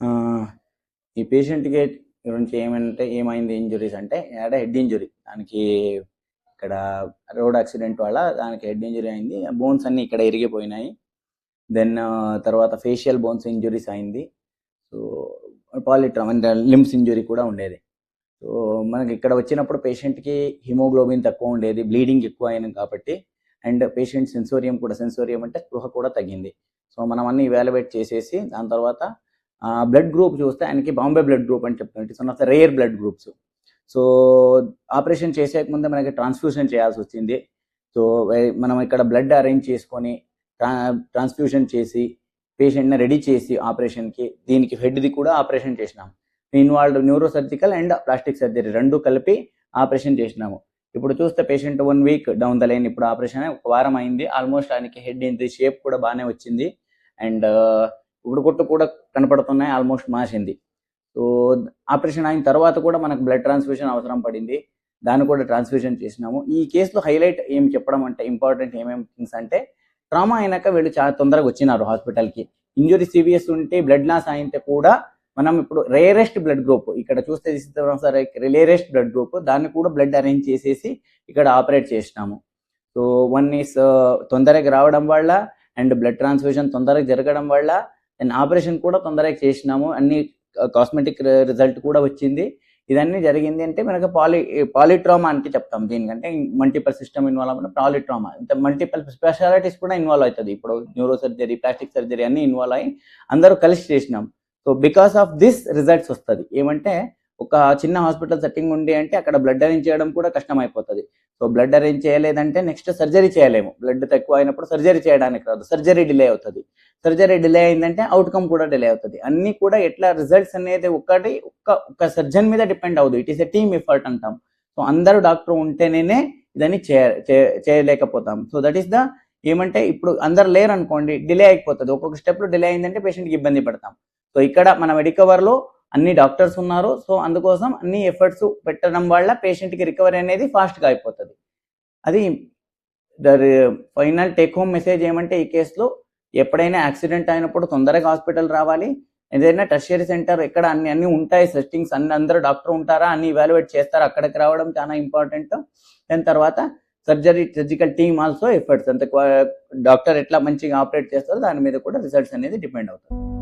ఆహ్, ఈ పేషెంట్‌కి గురించి ఏమైంది ఇంజ్యూరీస్ అంటే హెడ్ ఇంజ్యూరీ. దానికి ఇక్కడ రోడ్ యాక్సిడెంట్ వల్ల దానికి హెడ్ ఇంజ్యూరీ అయింది. బోన్స్ అన్నీ ఇక్కడ ఇరిగిపోయినాయి. దెన్ తర్వాత ఫేషియల్ బోన్స్ ఇంజ్యూరీస్ అయింది. సో, పాలిట్రామా అంటే లింబ్స్ ఇంజ్యూరీ కూడా ఉండేది. సో, మనకి ఇక్కడ వచ్చినప్పుడు పేషెంట్‌కి హిమోగ్లోబిన్ తక్కువ ఉండేది. బ్లీడింగ్ ఎక్కువ అయింది కాబట్టి అండ్ పేషెంట్ సెన్సోరియం అంటే స్పృహ కూడా తగ్గింది. సో, మనం అన్నీ ఇవాల్యుయేట్ చేసేసి దాని తర్వాత బ్లడ్ గ్రూప్ చూస్తే ఆయనకి బాంబే బ్లడ్ గ్రూప్ అని చెప్తాం. It is one of the rare blood groups. So, operation చేసేక ముందే మనకి ట్రాన్స్‌ఫ్యూషన్ చేయాల్సొచ్చింది. సో, మనం ఇక్కడ బ్లడ్ అరేంజ్ చేసుకొని ట్రాన్స్‌ఫ్యూషన్ చేసి పేషెంట్‌ని రెడీ చేసి ఆపరేషన్‌కి దీనికి హెడ్‌ది కూడా ఆపరేషన్ చేసినాం. Involved neuro surgical and plastic surgery 2 కలిపి ఆపరేషన్ చేసినాము. ఇప్పుడు చూస్తే patient 1 week down the line ఇప్పుడు ఆపరేషన్ అయి 1 వారం అయింది. ఆల్మోస్ట్ ఆయనకి హెడ్ ఇంత షేప్ కూడా బాగానే వచ్చింది. అండ్ ఉడుకొట్టు కూడా కనపడుతున్నాయి. ఆల్మోస్ట్ మాసింది. సో, ఆపరేషన్ అయిన తర్వాత కూడా మనకు బ్లడ్ ట్రాన్స్‌ఫ్యూషన్ అవసరం పడింది. దాన్ని కూడా ట్రాన్స్‌ఫ్యూషన్ చేసినాము. ఈ కేసులో హైలైట్ ఏం చెప్పడం అంటే ఇంపార్టెంట్ ఏమేమి థింగ్స్ అంటే ట్రామా అయినాక వీళ్ళు చాలా తొందరగా వచ్చినారు హాస్పిటల్‌కి. ఇంజ్యూరీ సీరియస్ ఉంటే బ్లడ్ లాస్ అయితే కూడా మనం ఇప్పుడు రేరెస్ట్ బ్లడ్ గ్రూప్ ఇక్కడ చూస్తే రేరెస్ట్ బ్లడ్ గ్రూప్ దాన్ని కూడా బ్లడ్ అరేంజ్ చేసేసి ఇక్కడ ఆపరేట్ చేసినాము. సో, 1 ఈస్ తొందరగా రావడం వల్ల అండ్ బ్లడ్ ట్రాన్స్‌ఫ్యూషన్ తొందరగా జరగడం వల్ల అండ్ ఆపరేషన్ కూడా తొందరగా చేసినాము. అన్ని కాస్మెటిక్ రిజల్ట్ కూడా వచ్చింది. ఇదన్నీ జరిగింది అంటే మనకు పాలిట్రామా అంటే చెప్తాం. దీనికంటే మల్టిపుల్ సిస్టమ్ ఇన్వాల్వ్ అవ్వడం పాలిట్రామా. అంటే మల్టిపుల్ స్పెషాలిటీస్ కూడా ఇన్వాల్వ్ అవుతుంది. ఇప్పుడు న్యూరో సర్జరీ, ప్లాస్టిక్ సర్జరీ అన్నీ ఇన్వాల్వ్ అయ్యి అందరూ కలిసి చేసినాం. So, because of this results వస్తుంది. ఏమంటే ఒక చిన్న హాస్పిటల్ సెట్టింగ్ ఉండి అంటే అక్కడ బ్లడ్ అరేంజ్ చేయడం కూడా కష్టం అయిపోతుంది. సో, బ్లడ్ అరేంజ్ చేయలేదంటే నెక్స్ట్ సర్జరీ చేయలేము. బ్లడ్ తక్కువ అయినప్పుడు సర్జరీ చేయడానికి రాదు. సర్జరీ డిలే అవుతుంది. సర్జరీ డిలే అయిందంటే అవుట్కమ్ కూడా డిలే అవుతుంది. అన్నీ కూడా ఎట్లా రిజల్ట్స్ అనేది ఒక సర్జన్ మీద డిపెండ్ అవ్వదు. It is a team effort అంటాం. సో, అందరూ డాక్టర్ ఉంటేనే ఇదని చేయలేకపోతాం. సో, దట్ ఈస్ ద ఏమంటే ఇప్పుడు అందరు లేరు అనుకోండి డిలే అయిపోతుంది. ఒక్కొక్క స్టెప్లో డిలే అయిందంటే పేషెంట్కి ఇబ్బంది పడతాం. సో, ఇక్కడ మన మెడికవర్లో అన్ని డాక్టర్స్ ఉన్నారు. సో, అందుకోసం అన్ని ఎఫర్ట్స్ పెట్టడం వల్ల పేషెంట్కి రికవరీ అనేది ఫాస్ట్గా అయిపోతుంది. అది ఫైనల్ టేక్ హోమ్ మెసేజ్ ఏమంటే ఈ కేసులో ఎప్పుడైనా యాక్సిడెంట్ అయినప్పుడు తొందరగా హాస్పిటల్ రావాలి. ఏదైనా టెర్షియరీ సెంటర్ ఎక్కడ అన్ని ఉంటాయి సెట్టింగ్స్ అందరూ డాక్టర్ ఉంటారా అన్ని ఇవాల్యుయేట్ చేస్తారా అక్కడికి రావడం చాలా ఇంపార్టెంట్. దాని తర్వాత surgical team also efforts doctor ఎట్లా మంచిగా ఆపరేట్ చేస్తారో దాని మీద కూడా రిజల్ట్స్ అనేది డిపెండ్ అవుతుంది.